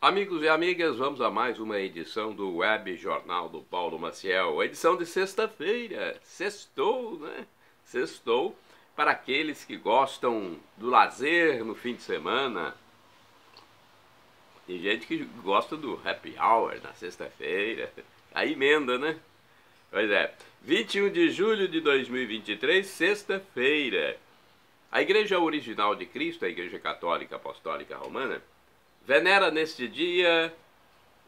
Amigos e amigas, vamos a mais uma edição do Web Jornal do Paulo Maciel. A edição de sexta-feira. Sextou, né? Sextou para aqueles que gostam do lazer no fim de semana. Tem gente que gosta do happy hour na sexta-feira. A emenda, né? Pois é. 21 de julho de 2023, sexta-feira. A Igreja Original de Cristo, a Igreja Católica Apostólica Romana, venera neste dia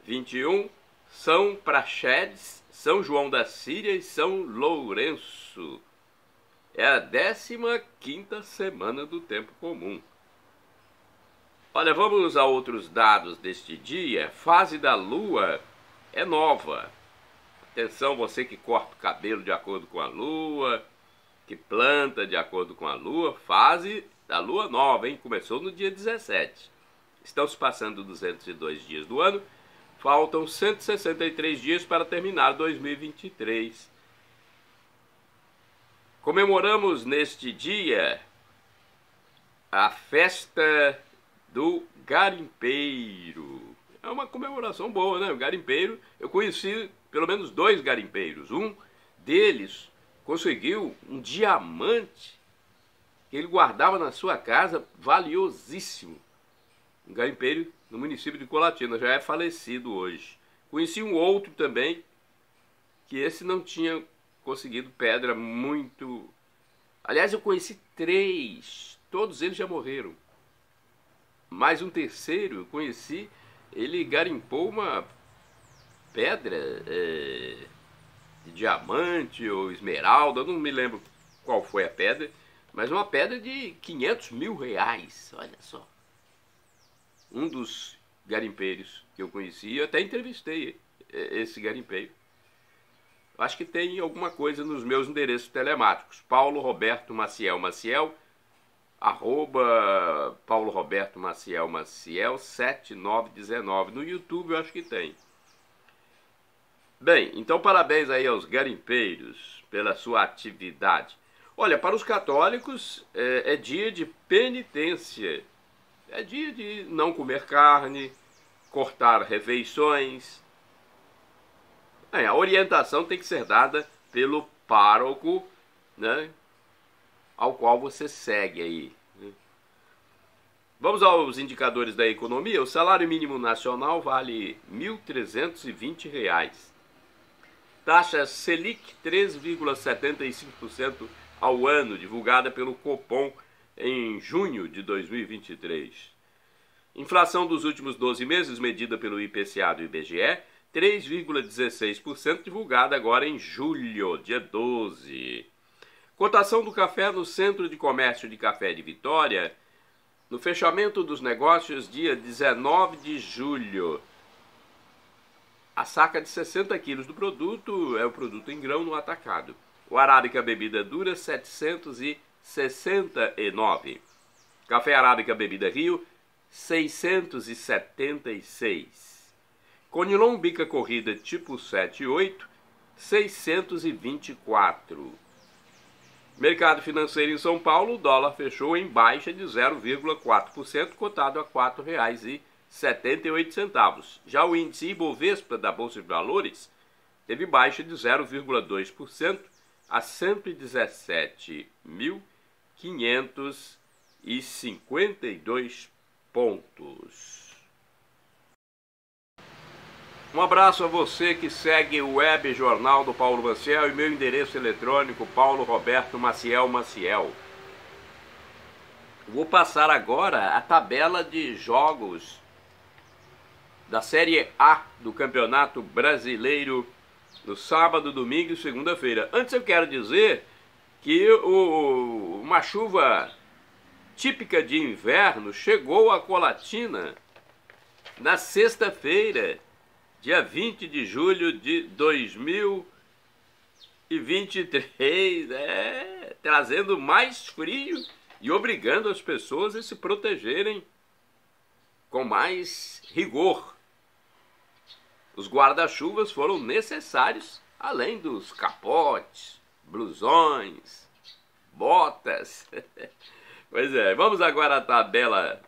21 São Praxedes, São João da Síria e São Lourenço. É a 15ª semana do tempo comum. Olha, vamos a outros dados deste dia. Fase da Lua é nova. Atenção, você que corta o cabelo de acordo com a Lua, que planta de acordo com a Lua. Fase da Lua nova, hein? Começou no dia 17. Estão se passando 202 dias do ano, faltam 163 dias para terminar 2023. Comemoramos neste dia a festa do garimpeiro. É uma comemoração boa, né? O garimpeiro, eu conheci pelo menos 2 garimpeiros. Um deles conseguiu um diamante que ele guardava na sua casa, valiosíssimo. Um garimpeiro no município de Colatina, já é falecido hoje. Conheci um outro também, que esse não tinha conseguido pedra muito... Aliás, eu conheci 3, todos eles já morreram. Mais um terceiro, eu conheci, ele garimpou uma pedra de diamante ou esmeralda, eu não me lembro qual foi a pedra, mas uma pedra de 500 mil reais, olha só. Um dos garimpeiros que eu conheci, eu até entrevistei esse garimpeiro. Acho que tem alguma coisa nos meus endereços telemáticos. Paulo Roberto Maciel Maciel, @ Paulo Roberto Maciel Maciel 7919. No YouTube eu acho que tem. Bem, então parabéns aí aos garimpeiros pela sua atividade. Olha, para os católicos é dia de penitência. É dia de não comer carne, cortar refeições. A orientação tem que ser dada pelo pároco, né, ao qual você segue aí. Vamos aos indicadores da economia. O salário mínimo nacional vale R$ 1.320. Taxa Selic 3,75% ao ano, divulgada pelo Copom em junho de 2023. Inflação dos últimos 12 meses, medida pelo IPCA do IBGE, 3,16%, divulgada agora em julho, dia 12. Cotação do café no Centro de Comércio de Café de Vitória, no fechamento dos negócios, dia 19 de julho. A saca de 60 quilos do produto é o produto em grão no atacado. O Arábica Bebida Dura, 769. Café Arábica Bebida Rio, 676. Conilon Bica Corrida tipo 7 e 8, 624. Mercado financeiro em São Paulo, o dólar fechou em baixa de 0,4%, cotado a R$ 4,78. Já o índice Ibovespa da Bolsa de Valores teve baixa de 0,2%, a 117.552 pontos. Um abraço a você que segue o Web Jornal do Paulo Maciel e meu endereço eletrônico Paulo Roberto Maciel Maciel. Vou passar agora a tabela de jogos da Série A do Campeonato Brasileiro no sábado, domingo e segunda-feira. Antes eu quero dizer que uma chuva típica de inverno chegou a Colatina na sexta-feira, dia 20 de julho de 2023, trazendo mais frio e obrigando as pessoas a se protegerem com mais rigor. Os guarda-chuvas foram necessários, além dos capotes, blusões, botas. Pois é, vamos agora à tabela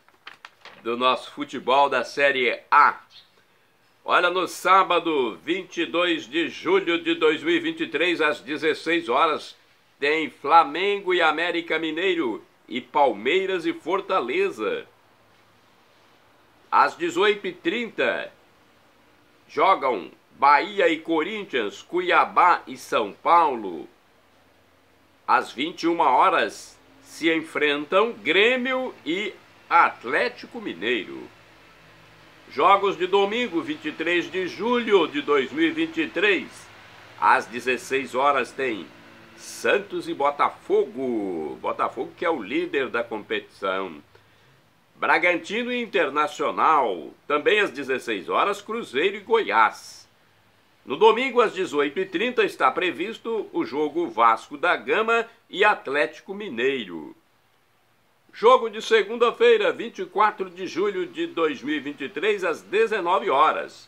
do nosso futebol da Série A. Olha, no sábado, 22 de julho de 2023, às 16 horas, tem Flamengo e América Mineiro e Palmeiras e Fortaleza. Às 18h30, jogam Bahia e Corinthians, Cuiabá e São Paulo. Às 21 horas, se enfrentam Grêmio e Atlético Mineiro. Jogos de domingo, 23 de julho de 2023. Às 16 horas tem Santos e Botafogo. Botafogo que é o líder da competição. Bragantino e Internacional. Também às 16 horas, Cruzeiro e Goiás. No domingo, às 18h30, está previsto o jogo Vasco da Gama e Atlético Mineiro. Jogo de segunda-feira, 24 de julho de 2023, às 19 horas.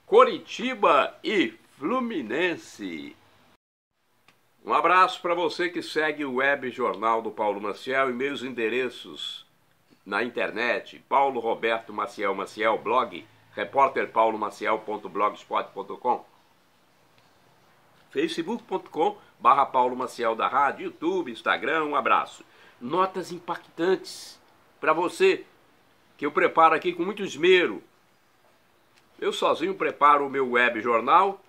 Coritiba e Fluminense. Um abraço para você que segue o Web Jornal do Paulo Maciel e meus endereços na internet. Paulo Roberto Maciel Maciel, blog, repórterpaulomaciel.blogspot.com, facebook.com/Paulo Maciel da Rádio, YouTube, Instagram. Um abraço. Notas impactantes para você, que eu preparo aqui com muito esmero. Eu sozinho preparo o meu web jornal,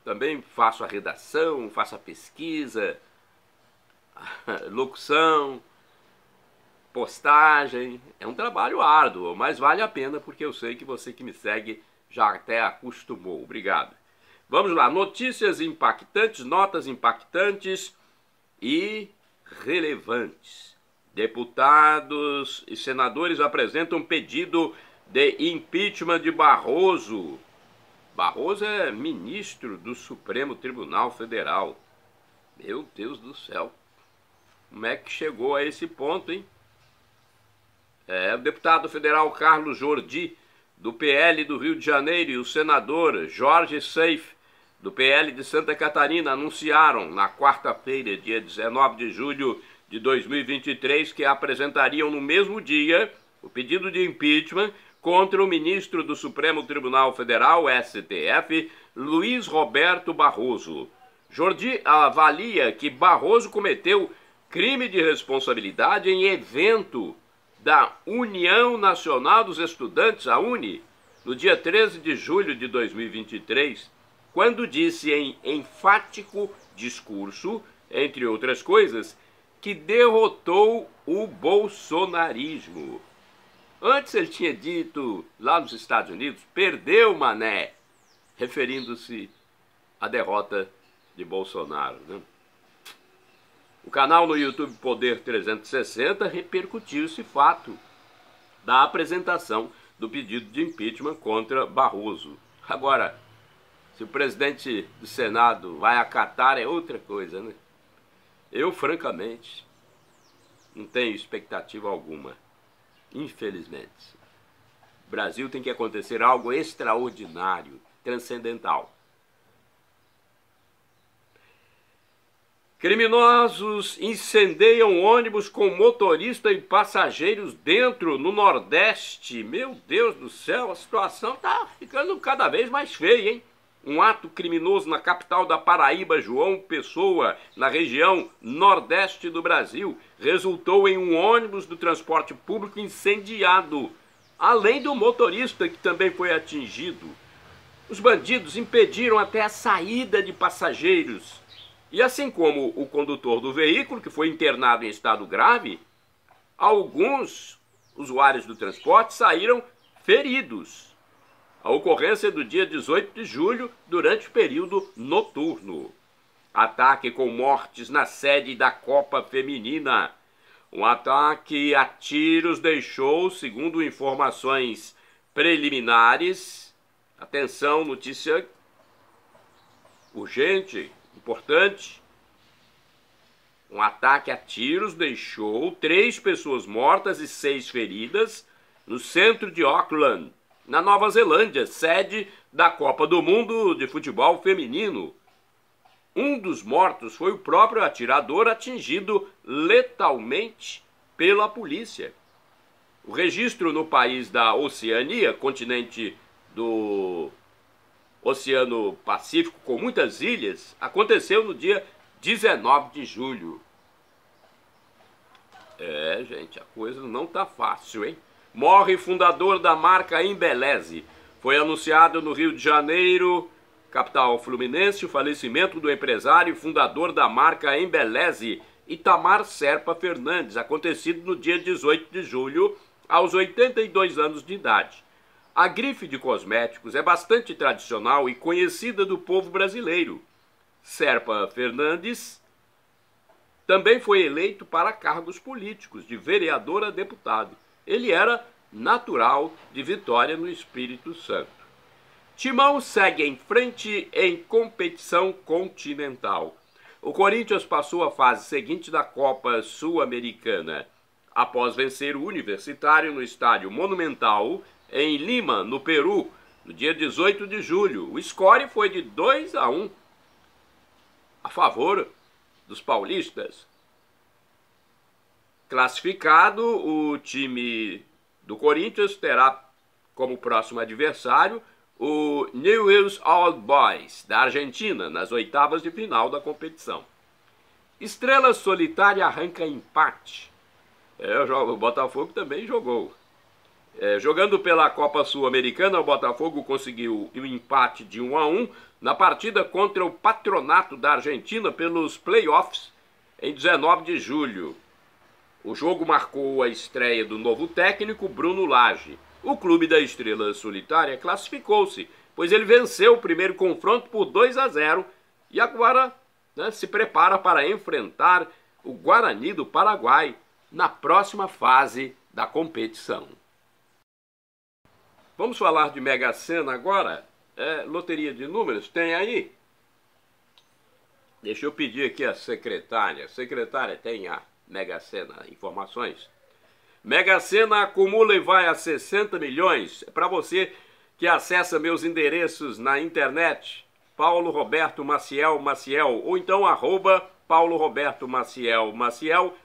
também faço a redação, faço a pesquisa, a locução, postagem. É um trabalho árduo, mas vale a pena porque eu sei que você que me segue já até acostumou. Obrigado. Vamos lá, notícias impactantes, notas impactantes e relevantes. Deputados e senadores apresentam pedido de impeachment de Barroso. Barroso é ministro do Supremo Tribunal Federal. Meu Deus do céu. Como é que chegou a esse ponto, hein? O deputado federal Carlos Jordi, do PL do Rio de Janeiro, e o senador Jorge Seif, do PL de Santa Catarina, anunciaram na quarta-feira, dia 19 de julho de 2023, que apresentariam no mesmo dia o pedido de impeachment contra o ministro do Supremo Tribunal Federal, STF, Luiz Roberto Barroso. Jordi avalia que Barroso cometeu crime de responsabilidade em evento da União Nacional dos Estudantes, a UNE, no dia 13 de julho de 2023, quando disse em enfático discurso, entre outras coisas, que derrotou o bolsonarismo. Antes ele tinha dito, lá nos Estados Unidos, perdeu, mané, referindo-se à derrota de Bolsonaro, né? O canal no YouTube Poder 360 repercutiu esse fato da apresentação do pedido de impeachment contra Barroso. Agora, se o presidente do Senado vai acatar é outra coisa, né? Eu, francamente, não tenho expectativa alguma. Infelizmente. No Brasil tem que acontecer algo extraordinário, transcendental. Criminosos incendeiam ônibus com motorista e passageiros dentro no Nordeste. Meu Deus do céu, a situação está ficando cada vez mais feia, hein? Um ato criminoso na capital da Paraíba, João Pessoa, na região nordeste do Brasil, resultou em um ônibus do transporte público incendiado, além do motorista que também foi atingido. Os bandidos impediram até a saída de passageiros. E assim como o condutor do veículo, que foi internado em estado grave, alguns usuários do transporte saíram feridos. A ocorrência é do dia 18 de julho, durante o período noturno. Ataque com mortes na sede da Copa Feminina. Um ataque a tiros deixou, segundo informações preliminares, atenção, notícia urgente, importante. Um ataque a tiros deixou 3 pessoas mortas e 6 feridas no centro de Auckland, na Nova Zelândia, sede da Copa do Mundo de Futebol Feminino. Um dos mortos foi o próprio atirador, atingido letalmente pela polícia. O registro no país da Oceania, continente do Oceano Pacífico, com muitas ilhas, aconteceu no dia 19 de julho. Gente, a coisa não tá fácil, hein? Morre fundador da marca Embeleze. Foi anunciado no Rio de Janeiro, capital fluminense, o falecimento do empresário e fundador da marca Embeleze, Itamar Serpa Fernandes, acontecido no dia 18 de julho, aos 82 anos de idade. A grife de cosméticos é bastante tradicional e conhecida do povo brasileiro. Serpa Fernandes também foi eleito para cargos políticos, de vereador a deputado. Ele era natural de Vitória, no Espírito Santo. Timão segue em frente em competição continental. O Corinthians passou à fase seguinte da Copa Sul-Americana, após vencer o Universitário no Estádio Monumental, em Lima, no Peru, no dia 18 de julho. O score foi de 2-1 a favor dos paulistas. Classificado, o time do Corinthians terá como próximo adversário o Newell's Old Boys, da Argentina, nas oitavas de final da competição. Estrela Solitária arranca empate. O Botafogo também jogou. Jogando pela Copa Sul-Americana, o Botafogo conseguiu o empate de 1-1 na partida contra o Patronato da Argentina pelos playoffs em 19 de julho. O jogo marcou a estreia do novo técnico Bruno Lage. O clube da Estrela Solitária classificou-se, pois ele venceu o primeiro confronto por 2-0 e agora se prepara para enfrentar o Guarani do Paraguai na próxima fase da competição. Vamos falar de Mega Sena agora? Loteria de números, tem aí? Deixa eu pedir aqui a secretária. Secretária, tem a Mega Sena, informações? Mega Sena acumula e vai a 60 milhões. É para você que acessa meus endereços na internet, Paulo Roberto Maciel, ou então Paulo Roberto Maciel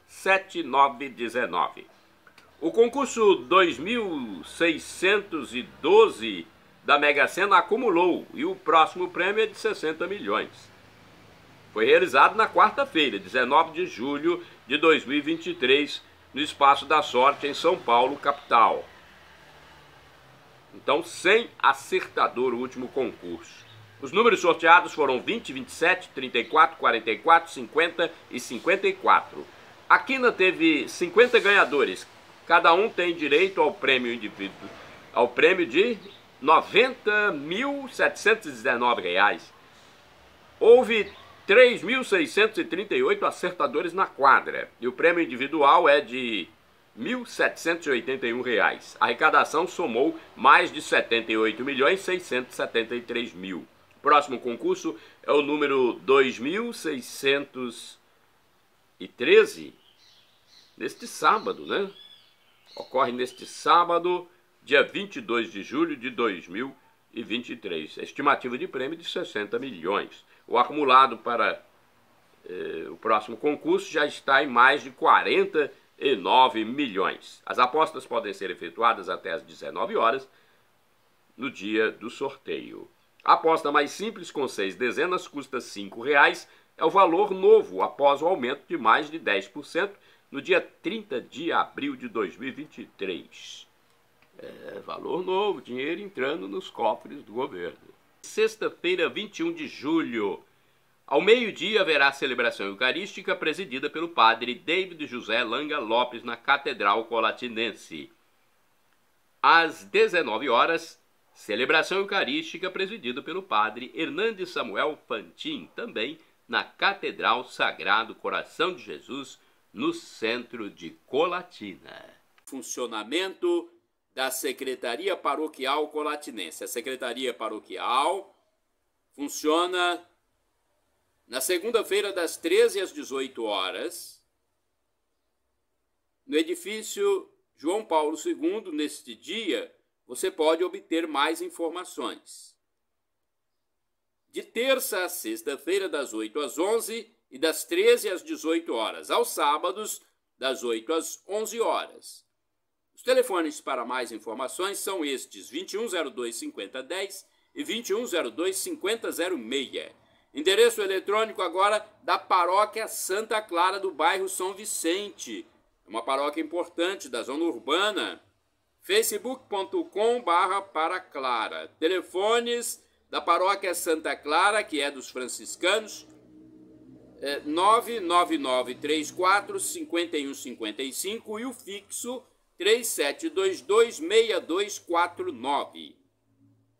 7919. O concurso 2612 da Mega Sena acumulou e o próximo prêmio é de 60 milhões. Foi realizado na quarta-feira, 19 de julho de 2023, no Espaço da Sorte, em São Paulo, capital. Então, sem acertador o último concurso. Os números sorteados foram 20, 27, 34, 44, 50 e 54. A quina teve 50 ganhadores. Cada um tem direito ao prêmio de R$ 90.719. Houve 3.638 acertadores na quadra e o prêmio individual é de R$ 1.781. A arrecadação somou mais de R$ 78.673.000. O próximo concurso é o número 2.613, neste sábado, né? Ocorre neste sábado, dia 22 de julho de 2023. A estimativa de prêmio de 60 milhões. O acumulado para o próximo concurso já está em mais de 49 milhões. As apostas podem ser efetuadas até às 19 horas no dia do sorteio. A aposta mais simples, com 6 dezenas, custa R$ 5,00. É o valor novo após o aumento de mais de 10% no dia 30 de abril de 2023. Valor novo, dinheiro entrando nos cofres do governo. Sexta-feira, 21 de julho, ao meio-dia, haverá celebração eucarística presidida pelo padre David José Langa Lopes na Catedral Colatinense. Às 19 horas, celebração eucarística presidida pelo padre Hernandes Samuel Fantin, também na Catedral Sagrado Coração de Jesus, no centro de Colatina. Funcionamento da Secretaria Paroquial Colatinense. A Secretaria Paroquial funciona na segunda-feira, das 13 às 18 horas, no edifício João Paulo II. Neste dia, você pode obter mais informações. De terça a sexta-feira, das 8 às 11 e das 13 às 18 horas. Aos sábados, das 8 às 11 horas. Os telefones para mais informações são estes: 2102-5010 e 2102-5006. Endereço eletrônico agora da Paróquia Santa Clara do bairro São Vicente, uma paróquia importante da zona urbana. facebook.com/paraclara. Telefones da Paróquia Santa Clara, que é dos franciscanos, 99934-5155 e o fixo 3722-6249.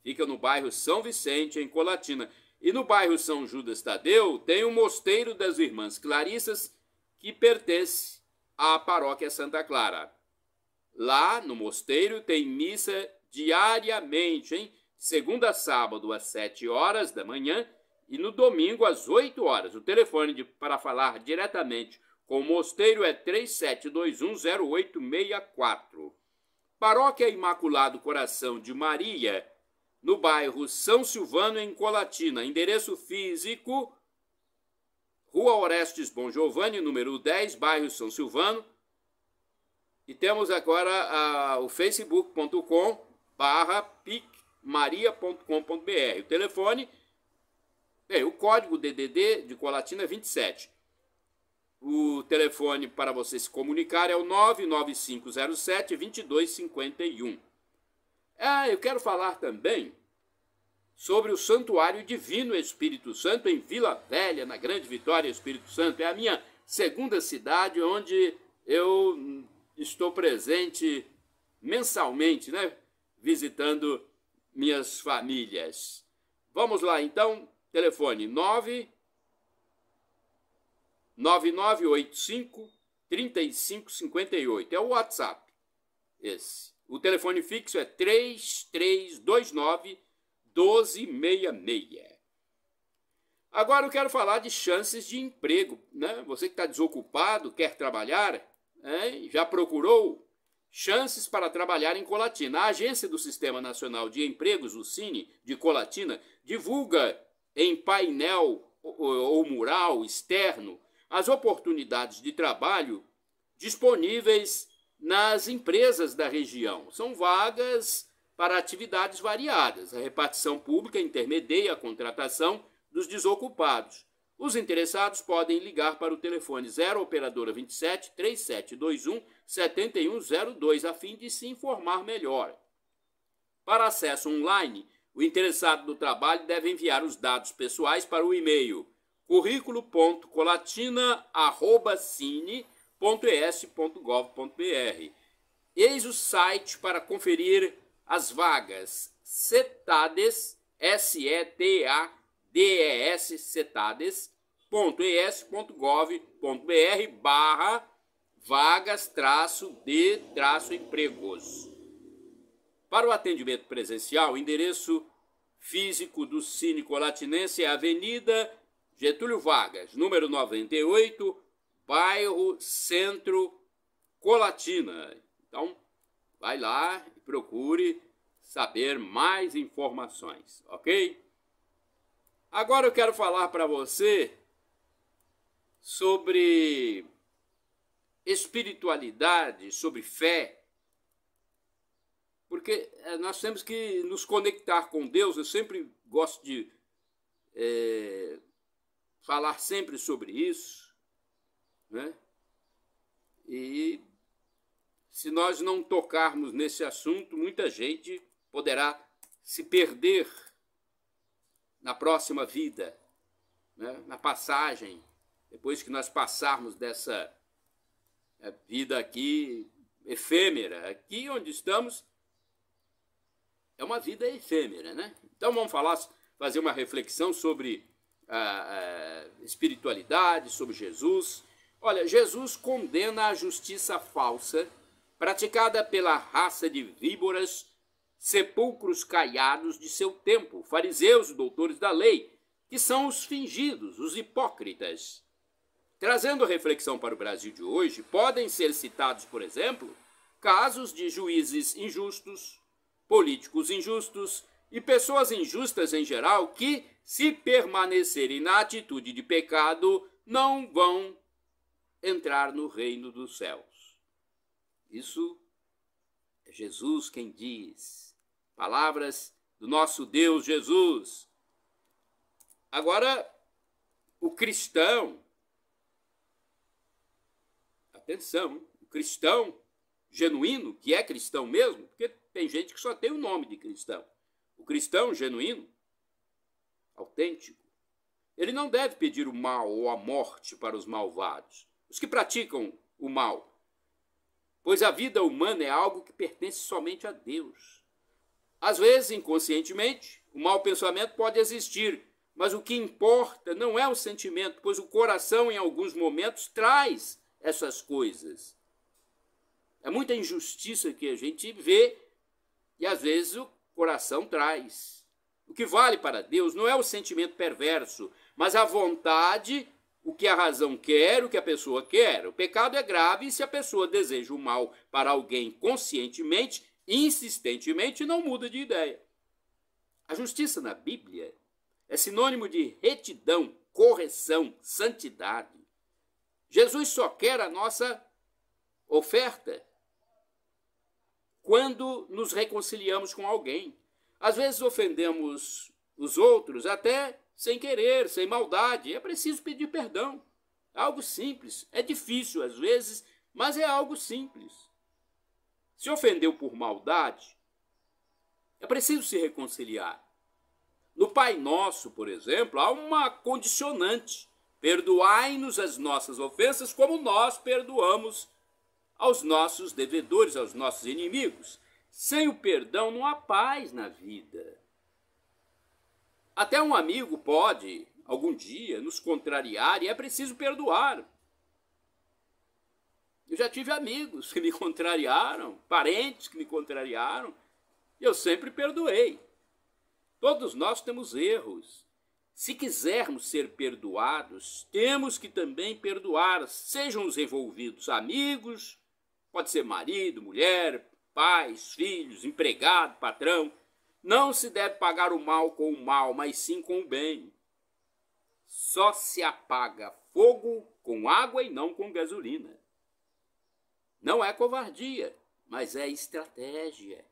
Fica no bairro São Vicente, em Colatina. E no bairro São Judas Tadeu tem o Mosteiro das Irmãs Clarissas, que pertence à Paróquia Santa Clara. Lá no mosteiro tem missa diariamente, hein? Segunda a sábado às 7 horas da manhã e no domingo às 8 horas. O telefone para falar diretamente com o mosteiro é 37210864. Paróquia Imaculado Coração de Maria, no bairro São Silvano, em Colatina. Endereço físico: Rua Orestes Bom Giovanni, número 10, bairro São Silvano. E temos agora o facebook.com/picmaria.com.br. O telefone, o código DDD de Colatina é 27. O telefone para você se comunicar é o 99507-2251. Eu quero falar também sobre o Santuário Divino Espírito Santo em Vila Velha, na Grande Vitória, Espírito Santo. É a minha segunda cidade onde eu estou presente mensalmente, né? Visitando minhas famílias. Vamos lá, então. Telefone 99985-3558. É o WhatsApp. Esse. O telefone fixo é 3329-1266. Agora eu quero falar de chances de emprego, né? Você que está desocupado, quer trabalhar, já procurou chances para trabalhar em Colatina. A Agência do Sistema Nacional de Empregos, o SINE, de Colatina, divulga em painel ou mural externo as oportunidades de trabalho disponíveis nas empresas da região. São vagas para atividades variadas. A repartição pública intermedia a contratação dos desocupados. Os interessados podem ligar para o telefone 0 operadora 27 3721 7102 a fim de se informar melhor. Para acesso online, o interessado no trabalho deve enviar os dados pessoais para o e-mail currículo.colatina@cine.es.gov.br. Eis o site para conferir as vagas: Cetades, SETADES, cetades.es.gov.br/vagas-de-empregos. Para o atendimento presencial, o endereço físico do Cine Colatinense é a Avenida Getúlio Vargas, número 98, bairro Centro, Colatina. Então, vai lá e procure saber mais informações, ok? Agora eu quero falar para você sobre espiritualidade, sobre fé, porque nós temos que nos conectar com Deus. Eu sempre gosto de falar sempre sobre isso, né? E se nós não tocarmos nesse assunto, muita gente poderá se perder na próxima vida, né? Na passagem, depois que nós passarmos dessa vida aqui efêmera. Aqui onde estamos é uma vida efêmera, né? Então vamos fazer uma reflexão sobre a espiritualidade, sobre Jesus. Olha, Jesus condena a justiça falsa praticada pela raça de víboras, sepulcros caiados de seu tempo, fariseus e doutores da lei, que são os fingidos, os hipócritas. Trazendo reflexão para o Brasil de hoje, podem ser citados, por exemplo, casos de juízes injustos, políticos injustos e pessoas injustas em geral que, se permanecerem na atitude de pecado, não vão entrar no reino dos céus. Isso É Jesus quem diz. Palavras do nosso Deus Jesus. Agora, o cristão, atenção, o cristão genuíno, que é cristão mesmo, porque tem gente que só tem o nome de cristão. O cristão genuíno, autêntico, ele não deve pedir o mal ou a morte para os malvados, os que praticam o mal, pois a vida humana é algo que pertence somente a Deus. Às vezes, inconscientemente, o mau pensamento pode existir, mas o que importa não é o sentimento, pois o coração, em alguns momentos, traz essas coisas. É muita injustiça que a gente vê e, às vezes, o coração traz. O que vale para Deus não é o sentimento perverso, mas a vontade, o que a razão quer, o que a pessoa quer. O pecado é grave se a pessoa deseja o mal para alguém conscientemente, insistentemente, não muda de ideia. A justiça na Bíblia é sinônimo de retidão, correção, santidade. Jesus só quer a nossa oferta quando nos reconciliamos com alguém. Às vezes ofendemos os outros até sem querer, sem maldade. É preciso pedir perdão. É algo simples. É difícil às vezes, mas é algo simples. Se ofendeu por maldade, é preciso se reconciliar. No Pai Nosso, por exemplo, há uma condicionante. Perdoai-nos as nossas ofensas como nós perdoamos aos nossos devedores, aos nossos inimigos. Sem o perdão não há paz na vida. Até um amigo pode, algum dia, nos contrariar e é preciso perdoar. Eu já tive amigos que me contrariaram, parentes que me contrariaram, e eu sempre perdoei. Todos nós temos erros. Se quisermos ser perdoados, temos que também perdoar, sejam os envolvidos amigos, pode ser marido, mulher, pais, filhos, empregado, patrão. Não se deve pagar o mal com o mal, mas sim com o bem. Só se apaga fogo com água e não com gasolina. Não é covardia, mas é estratégia.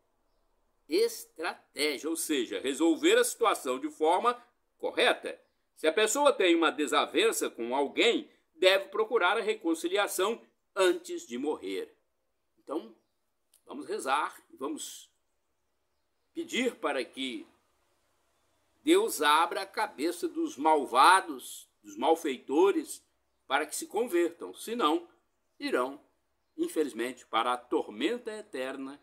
Estratégia, ou seja, resolver a situação de forma correta. Se a pessoa tem uma desavença com alguém, deve procurar a reconciliação antes de morrer. Então, vamos rezar, vamos pedir para que Deus abra a cabeça dos malvados, dos malfeitores, para que se convertam. Senão, irão, infelizmente, para a tormenta eterna.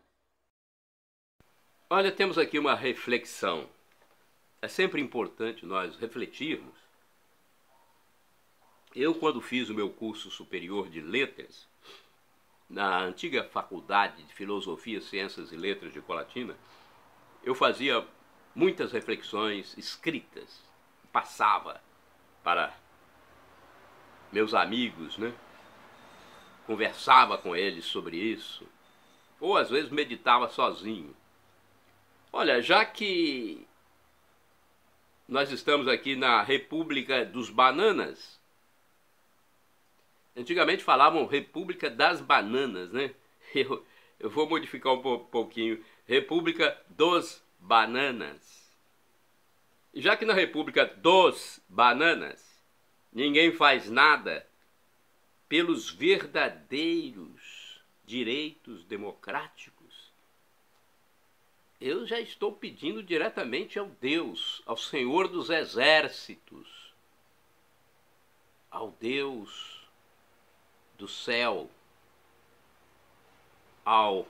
Olha, temos aqui uma reflexão. É sempre importante nós refletirmos. Eu, quando fiz o meu curso superior de letras, na antiga Faculdade de Filosofia, Ciências e Letras de Colatina, eu fazia muitas reflexões escritas, passava para meus amigos, né? Conversava com eles sobre isso, ou às vezes meditava sozinho. Olha, já que nós estamos aqui na República dos Bananas, antigamente falavam República das Bananas, né? Eu vou modificar um pouquinho. República dos Bananas. E já que na República dos Bananas ninguém faz nada pelos verdadeiros direitos democráticos, eu já estou pedindo diretamente ao Deus, ao Senhor dos Exércitos, ao Deus do céu, ao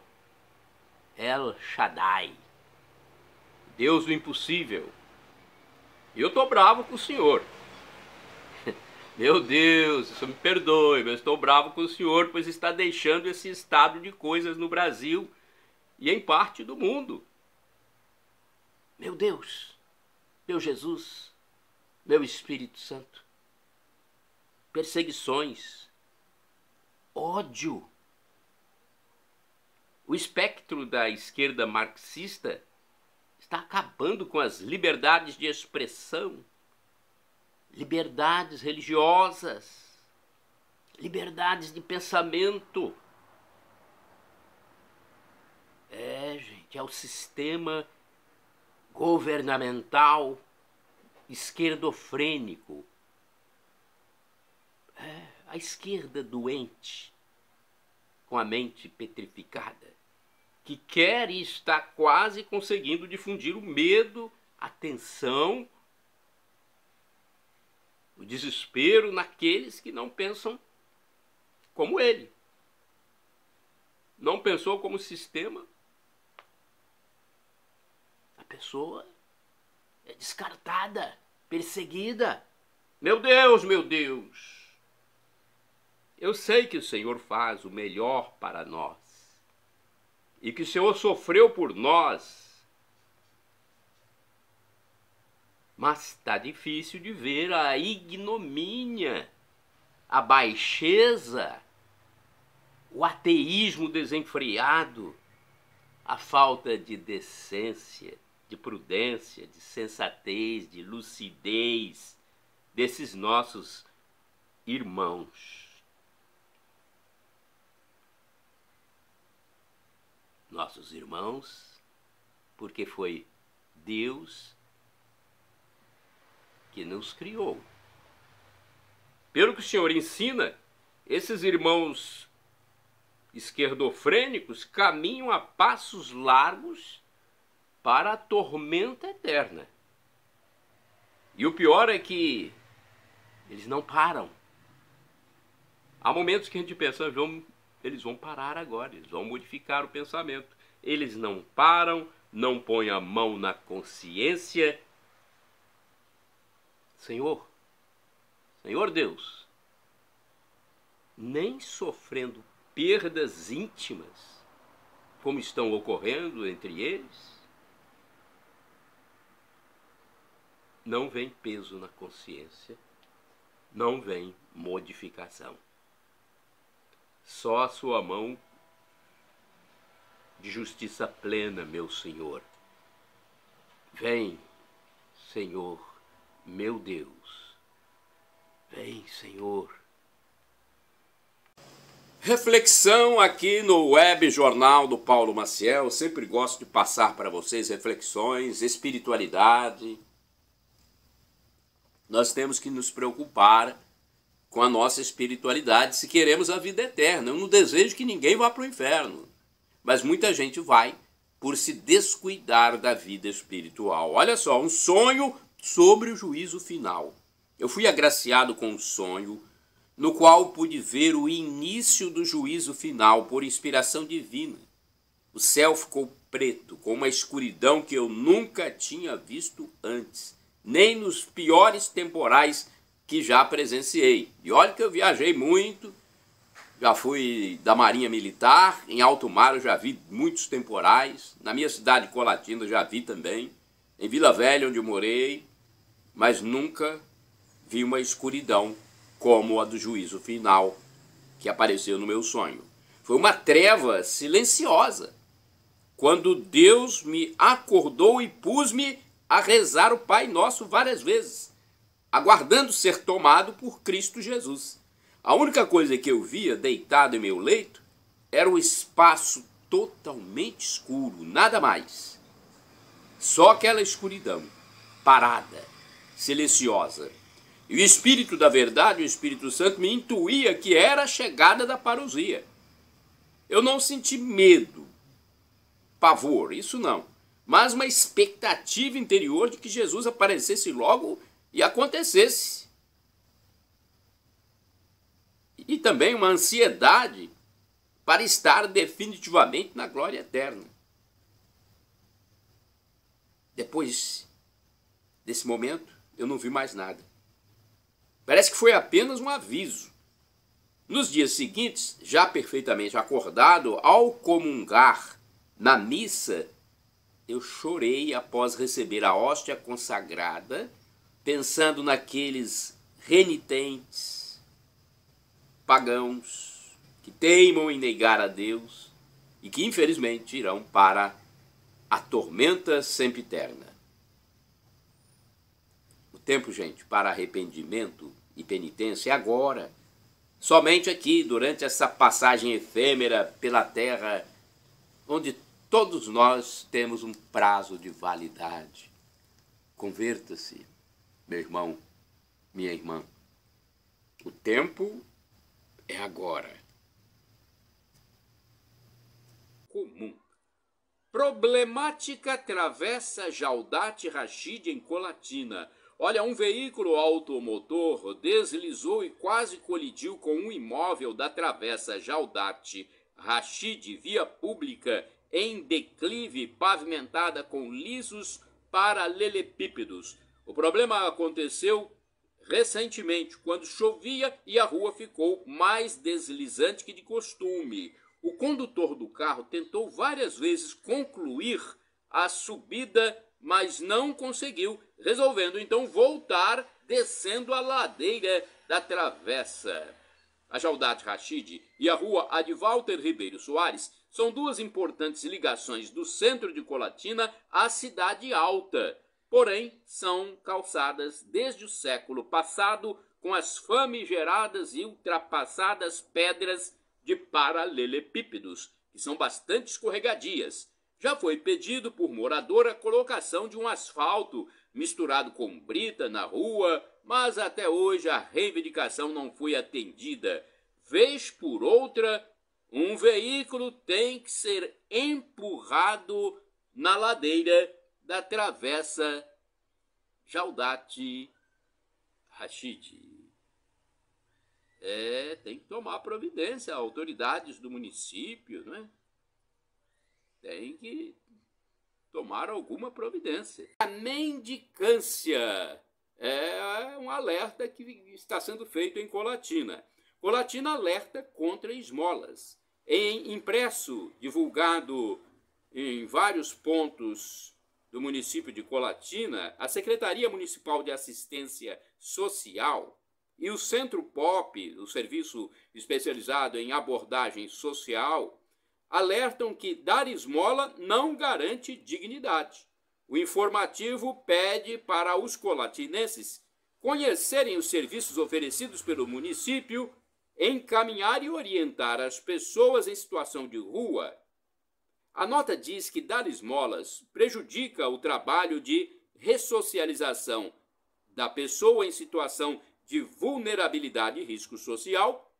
El Shaddai, Deus do impossível. E eu estou bravo com o Senhor. Meu Deus, isso me perdoe, mas estou bravo com o Senhor, pois está deixando esse estado de coisas no Brasil e em parte do mundo. Meu Deus, meu Jesus, meu Espírito Santo, perseguições, ódio. O espectro da esquerda marxista está acabando com as liberdades de expressão, liberdades religiosas, liberdades de pensamento. Gente, é o sistema governamental esquerdofrênico. A esquerda doente, com a mente petrificada, que quer e está quase conseguindo difundir o medo, a tensão, o desespero naqueles que não pensam como ele. Não pensou como sistema, a pessoa é descartada, perseguida. Meu Deus, meu Deus! Eu sei que o Senhor faz o melhor para nós e que o Senhor sofreu por nós, mas está difícil de ver a ignomínia, a baixeza, o ateísmo desenfreado, a falta de decência, de prudência, de sensatez, de lucidez desses nossos irmãos. Nossos irmãos, porque foi Deus que nos criou. Pelo que o Senhor ensina, esses irmãos esquerdofrênicos caminham a passos largos para a tormenta eterna. E o pior é que eles não param. Há momentos que a gente pensa, eles vão parar agora, eles vão modificar o pensamento. Eles não param, não põem a mão na consciência. Senhor Deus, nem sofrendo perdas íntimas, como estão ocorrendo entre eles, não vem peso na consciência, não vem modificação. Só a sua mão de justiça plena, meu Senhor. Vem, Senhor, meu Deus. Vem, Senhor. Reflexão aqui no Web Jornal do Paulo Maciel. Eu sempre gosto de passar para vocês reflexões, espiritualidade. Nós temos que nos preocupar com a nossa espiritualidade se queremos a vida eterna. Eu não desejo que ninguém vá para o inferno, mas muita gente vai por se descuidar da vida espiritual. Olha só, um sonho sobre o juízo final. Eu fui agraciado com um sonho no qual pude ver o início do juízo final por inspiração divina. O céu ficou preto, com uma escuridão que eu nunca tinha visto antes, nem nos piores temporais que já presenciei. E olha que eu viajei muito, já fui da Marinha Militar, em alto mar eu já vi muitos temporais, na minha cidade Colatina já vi também, em Vila Velha onde eu morei, mas nunca vi uma escuridão como a do juízo final que apareceu no meu sonho. Foi uma treva silenciosa, quando Deus me acordou e pus-me a rezar o Pai Nosso várias vezes, aguardando ser tomado por Cristo Jesus. A única coisa que eu via deitado em meu leito era o espaço totalmente escuro, nada mais. Só aquela escuridão, parada, silenciosa. E o Espírito da Verdade, o Espírito Santo, me intuía que era a chegada da parousia. Eu não senti medo, pavor, isso não, mas uma expectativa interior de que Jesus aparecesse logo e acontecesse. E também uma ansiedade para estar definitivamente na glória eterna. Depois desse momento, eu não vi mais nada. Parece que foi apenas um aviso. Nos dias seguintes, já perfeitamente acordado, ao comungar na missa, eu chorei após receber a hóstia consagrada, pensando naqueles renitentes, pagãos, que teimam em negar a Deus e que infelizmente irão para a tormenta sempiterna. O tempo, gente, para arrependimento e penitência é agora. Somente aqui, durante essa passagem efêmera pela terra, onde Todos nós temos um prazo de validade. Converta-se, meu irmão, minha irmã. O tempo é agora. Comum. Problemática travessa Jaldate Rachid em Colatina. Olha, um veículo automotor deslizou e quase colidiu com um imóvel da travessa Jaldate Rachid, via pública em declive pavimentada com lisos paralelepípedos. O problema aconteceu recentemente, quando chovia e a rua ficou mais deslizante que de costume. O condutor do carro tentou várias vezes concluir a subida, mas não conseguiu, resolvendo então voltar descendo a ladeira da travessa. A Jaldate Rachid e a rua Advalter Ribeiro Soares são duas importantes ligações do centro de Colatina à Cidade Alta. Porém, são calçadas desde o século passado com as famigeradas e ultrapassadas pedras de paralelepípedos, que são bastante escorregadias. Já foi pedido por morador a colocação de um asfalto misturado com brita na rua, mas até hoje a reivindicação não foi atendida. Vez por outra, um veículo tem que ser empurrado na ladeira da travessa Jaldate Rachid. Tem que tomar providência, autoridades do município, não é? Tem que tomar alguma providência. A mendicância é um alerta que está sendo feito em Colatina. Colatina alerta contra esmolas. Em impresso divulgado em vários pontos do município de Colatina, a Secretaria Municipal de Assistência Social e o Centro POP, o serviço especializado em abordagem social, alertam que dar esmola não garante dignidade. O informativo pede para os colatinenses conhecerem os serviços oferecidos pelo município, encaminhar e orientar as pessoas em situação de rua. A nota diz que dar esmolas prejudica o trabalho de ressocialização da pessoa em situação de vulnerabilidade e risco social,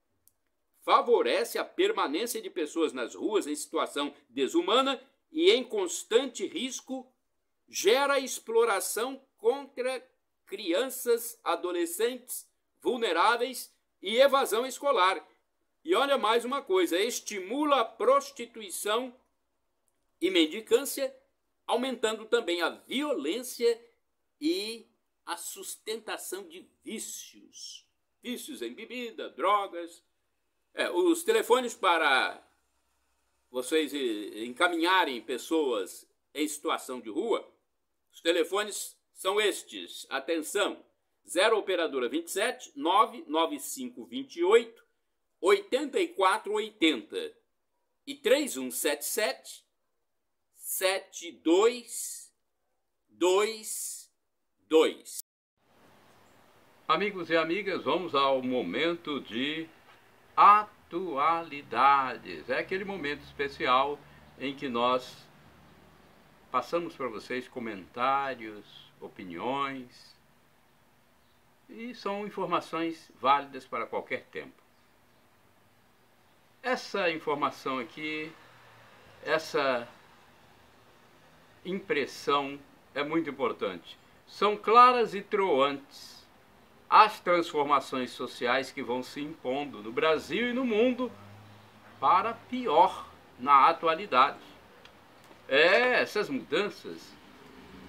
favorece a permanência de pessoas nas ruas em situação desumana e em constante risco, gera exploração contra crianças, adolescentes vulneráveis e evasão escolar. E olha mais uma coisa, estimula a prostituição e mendicância, aumentando também a violência e a sustentação de vícios. Vícios em bebida, drogas. Os telefones para vocês encaminharem pessoas em situação de rua, os telefones são estes. Atenção, 0 operadora 27 99528 8480 e 3177 7222. Amigos e amigas, vamos ao momento de atualidades. É aquele momento especial em que nós passamos para vocês comentários, opiniões, e são informações válidas para qualquer tempo. Essa informação aqui, essa impressão é muito importante. São claras e troantes as transformações sociais que vão se impondo no Brasil e no mundo para pior na atualidade. Essas mudanças,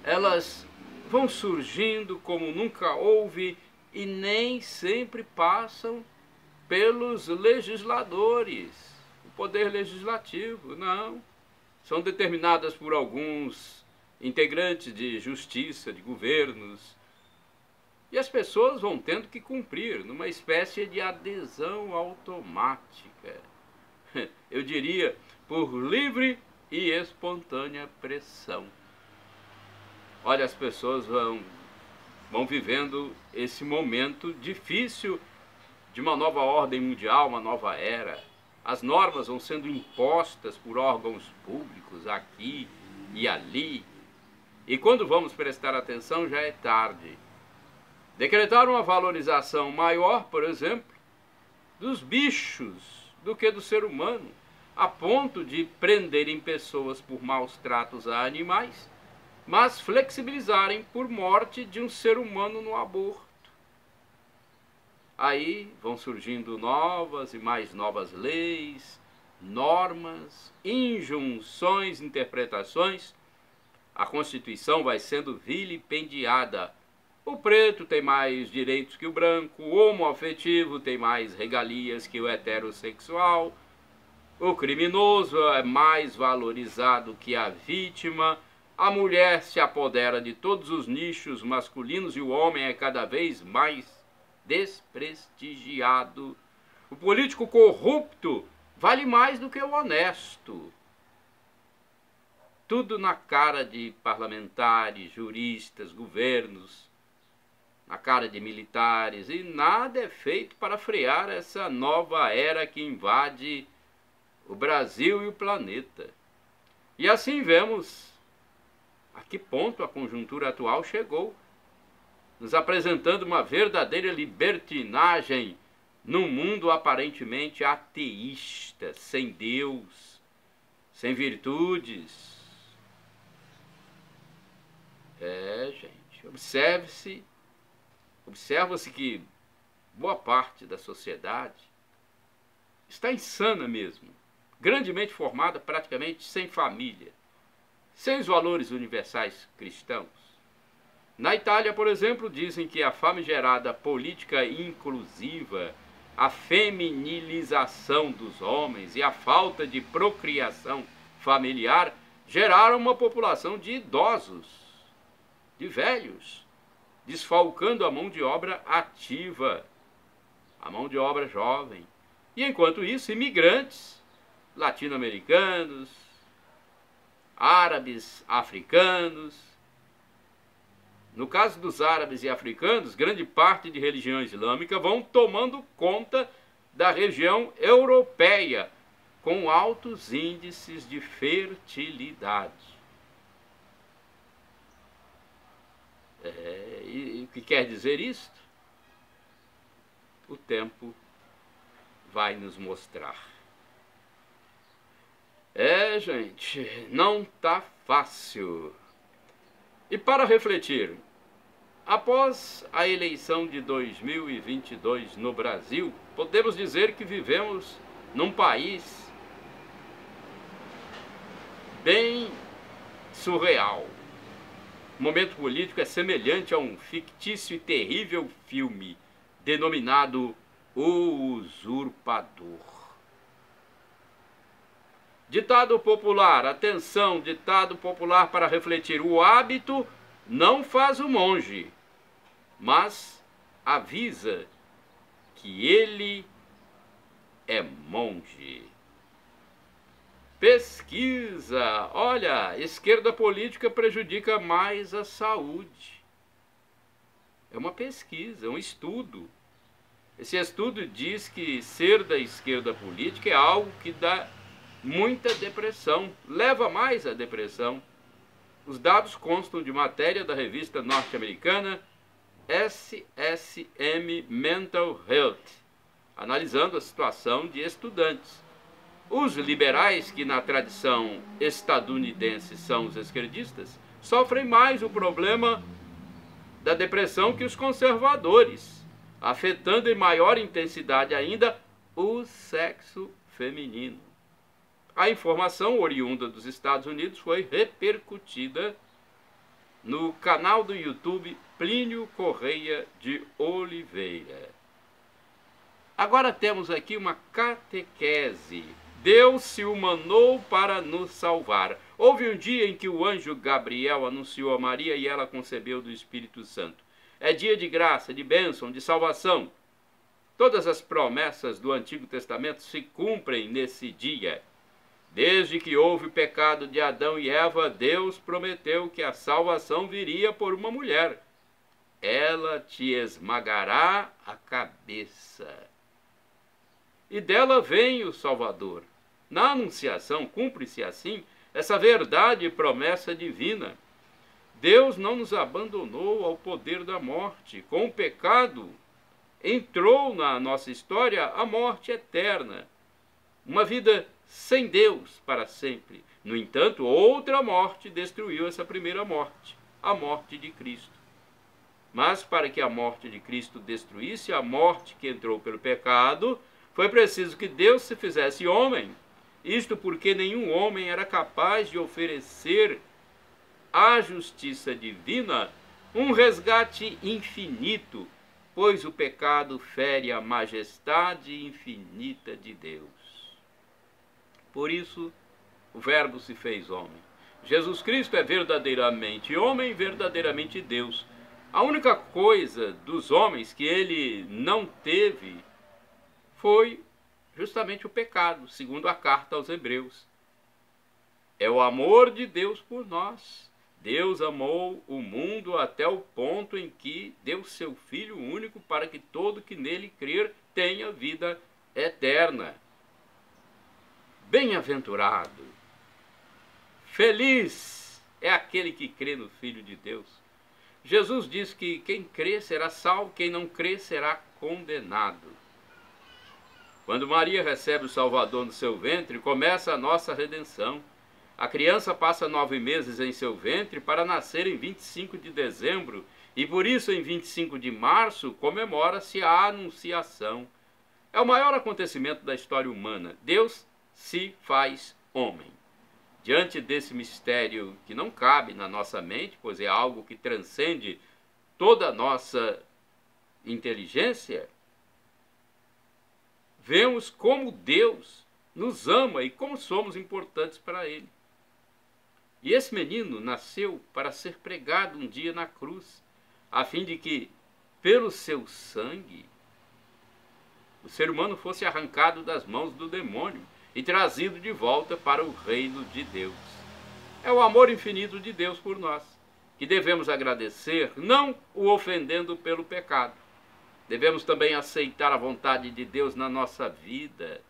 elas vão surgindo como nunca houve e nem sempre passam pelos legisladores, o poder legislativo, não. São determinadas por alguns integrantes de justiça, de governos, e as pessoas vão tendo que cumprir numa espécie de adesão automática. Eu diria, por livre e espontânea pressão. Olha, as pessoas vão vivendo esse momento difícil de uma nova ordem mundial, uma nova era. as normas vão sendo impostas por órgãos públicos aqui e ali, e quando vamos prestar atenção já é tarde. Decretaram uma valorização maior, por exemplo, dos bichos do que do ser humano, a ponto de prenderem pessoas por maus tratos a animais, mas flexibilizarem por morte de um ser humano no aborto. Aí vão surgindo novas e mais novas leis, normas, injunções, interpretações. A Constituição vai sendo vilipendiada. O preto tem mais direitos que o branco, o homoafetivo tem mais regalias que o heterossexual, o criminoso é mais valorizado que a vítima, a mulher se apodera de todos os nichos masculinos e o homem é cada vez mais desprestigiado. O político corrupto vale mais do que o honesto. Tudo na cara de parlamentares, juristas, governos, na cara de militares, e nada é feito para frear essa nova era que invade o Brasil e o planeta. E assim vemos a que ponto a conjuntura atual chegou, nos apresentando uma verdadeira libertinagem num mundo aparentemente ateísta, sem Deus, sem virtudes. Gente, observa-se que boa parte da sociedade está insana mesmo, grandemente formada, praticamente sem família, sem os valores universais cristãos. Na Itália, por exemplo, dizem que a famigerada política inclusiva, a feminilização dos homens e a falta de procriação familiar geraram uma população de idosos, de velhos, desfalcando a mão de obra ativa, a mão de obra jovem. E enquanto isso, imigrantes latino-americanos, árabes, africanos. No caso dos árabes e africanos, grande parte de religião islâmica vão tomando conta da região europeia, com altos índices de fertilidade. E o que quer dizer isto? O tempo vai nos mostrar. Gente, não tá fácil. E para refletir, após a eleição de 2022 no Brasil, podemos dizer que vivemos num país bem surreal. O momento político é semelhante a um fictício e terrível filme denominado O Usurpador. Ditado popular, atenção, ditado popular para refletir: o hábito não faz o monge, mas avisa que ele é monge. Pesquisa. Olha, esquerda política prejudica mais a saúde. É uma pesquisa, um estudo. Esse estudo diz que ser da esquerda política é algo que dá muita depressão, leva mais à depressão. Os dados constam de matéria da revista norte-americana SSM Mental Health, analisando a situação de estudantes. Os liberais, que na tradição estadunidense são os esquerdistas, sofrem mais o problema da depressão que os conservadores, afetando em maior intensidade ainda o sexo feminino. A informação oriunda dos Estados Unidos foi repercutida no canal do YouTube Plínio Correia de Oliveira. Agora temos aqui uma catequese. Deus se humanou para nos salvar. Houve um dia em que o anjo Gabriel anunciou a Maria e ela concebeu do Espírito Santo. É dia de graça, de bênção, de salvação. Todas as promessas do Antigo Testamento se cumprem nesse dia. Desde que houve o pecado de Adão e Eva, Deus prometeu que a salvação viria por uma mulher. Ela te esmagará a cabeça. e dela vem o Salvador. Na Anunciação, cumpre-se assim essa verdade e promessa divina. Deus não nos abandonou ao poder da morte. Com o pecado, entrou na nossa história a morte eterna. Uma vida sem Deus para sempre. No entanto, outra morte destruiu essa primeira morte, a morte de Cristo. Mas para que a morte de Cristo destruísse a morte que entrou pelo pecado, foi preciso que Deus se fizesse homem. Isto porque nenhum homem era capaz de oferecer à justiça divina um resgate infinito, pois o pecado fere a majestade infinita de Deus. Por isso, o Verbo se fez homem. Jesus Cristo é verdadeiramente homem, verdadeiramente Deus. A única coisa dos homens que ele não teve foi justamente o pecado, segundo a carta aos Hebreus. É o amor de Deus por nós. Deus amou o mundo até o ponto em que deu seu Filho único para que todo que nele crer tenha vida eterna. Bem-aventurado, feliz é aquele que crê no Filho de Deus. Jesus diz que quem crê será salvo, quem não crê será condenado. Quando Maria recebe o Salvador no seu ventre, começa a nossa redenção. A criança passa 9 meses em seu ventre para nascer em 25 de dezembro, e por isso em 25 de março comemora-se a Anunciação. É o maior acontecimento da história humana. Deus se faz homem. Diante desse mistério que não cabe na nossa mente, pois é algo que transcende toda a nossa inteligência, vemos como Deus nos ama e como somos importantes para Ele. E esse menino nasceu para ser pregado um dia na cruz, a fim de que, pelo seu sangue, o ser humano fosse arrancado das mãos do demônio e trazido de volta para o reino de Deus. É o amor infinito de Deus por nós, que devemos agradecer, não o ofendendo pelo pecado. Devemos também aceitar a vontade de Deus na nossa vida,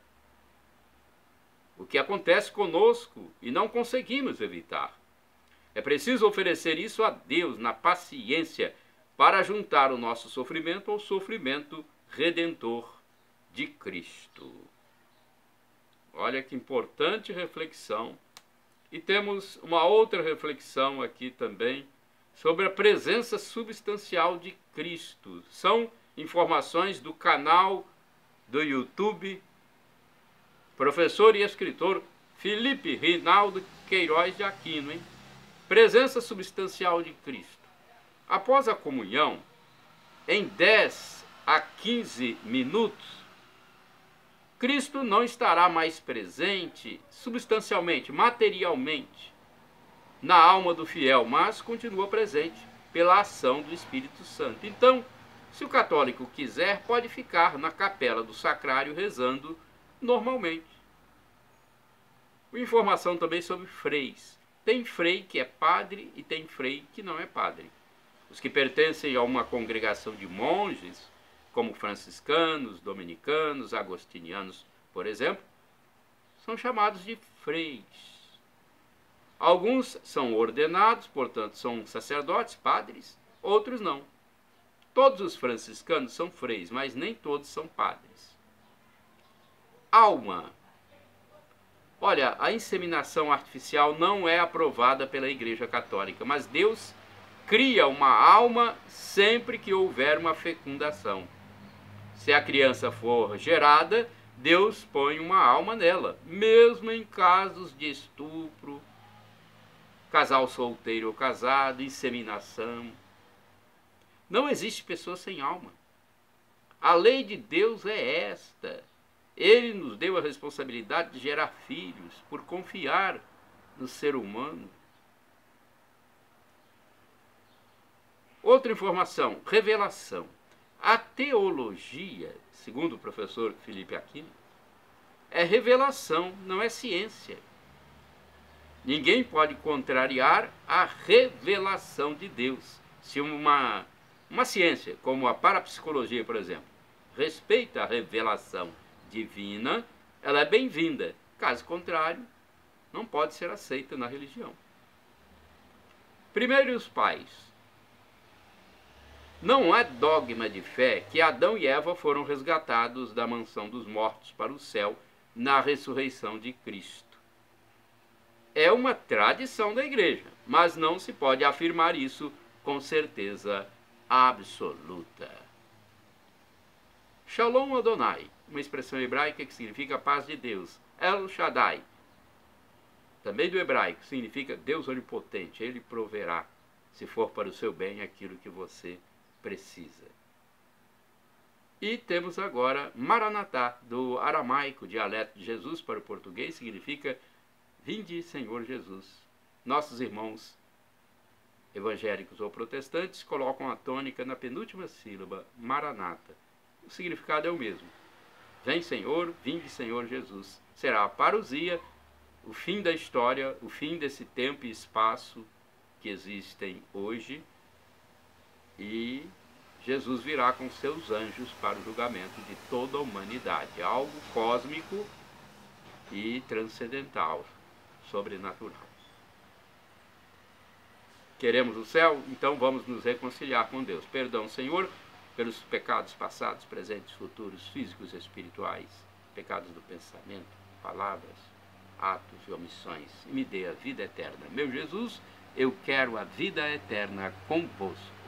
o que acontece conosco e não conseguimos evitar. É preciso oferecer isso a Deus na paciência para juntar o nosso sofrimento ao sofrimento redentor de Cristo. Olha que importante reflexão. E temos uma outra reflexão aqui também sobre a presença substancial de Cristo. São informações do canal do YouTube professor e escritor Felipe Rinaldo Queiroz de Aquino, hein? Presença substancial de Cristo. Após a comunhão, em 10 a 15 minutos, Cristo não estará mais presente substancialmente, materialmente, na alma do fiel, mas continua presente pela ação do Espírito Santo. Então, se o católico quiser, pode ficar na capela do sacrário rezando normalmente. Informação também sobre freis. Tem frei que é padre e tem frei que não é padre. Os que pertencem a uma congregação de monges, como franciscanos, dominicanos, agostinianos, por exemplo, são chamados de freis. Alguns são ordenados, portanto são sacerdotes, padres, outros não. Todos os franciscanos são freis, mas nem todos são padres. Alma. Olha, a inseminação artificial não é aprovada pela Igreja Católica, mas Deus cria uma alma sempre que houver uma fecundação. Se a criança for gerada, Deus põe uma alma nela, mesmo em casos de estupro, casal solteiro ou casado, inseminação. Não existe pessoa sem alma. A lei de Deus é esta. Ele nos deu a responsabilidade de gerar filhos por confiar no ser humano. Outra informação, revelação. A teologia, segundo o professor Felipe Aquino, é revelação, não é ciência. Ninguém pode contrariar a revelação de Deus. Se uma ciência, como a parapsicologia, por exemplo, respeita a revelação divina, ela é bem-vinda. Caso contrário, não pode ser aceita na religião. Primeiro, os pais. Não é dogma de fé que Adão e Eva foram resgatados da mansão dos mortos para o céu na ressurreição de Cristo. É uma tradição da igreja, mas não se pode afirmar isso com certeza absoluta. Shalom Adonai, uma expressão hebraica que significa paz de Deus. El Shaddai, também do hebraico, significa Deus onipotente. Ele proverá, se for para o seu bem, aquilo que você precisa. E temos agora Maranatá, do aramaico, dialeto de Jesus para o português, significa vinde, Senhor Jesus. Nossos irmãos evangélicos ou protestantes colocam a tônica na penúltima sílaba, Maranata. O significado é o mesmo. Vem, Senhor, vinde, Senhor Jesus. Será a parousia, o fim da história, o fim desse tempo e espaço que existem hoje, e Jesus virá com seus anjos para o julgamento de toda a humanidade. Algo cósmico e transcendental, sobrenatural. Queremos o céu? Então vamos nos reconciliar com Deus. Perdão, Senhor, pelos pecados passados, presentes, futuros, físicos e espirituais, pecados do pensamento, palavras, atos e omissões, e me dê a vida eterna. Meu Jesus, eu quero a vida eterna convosco.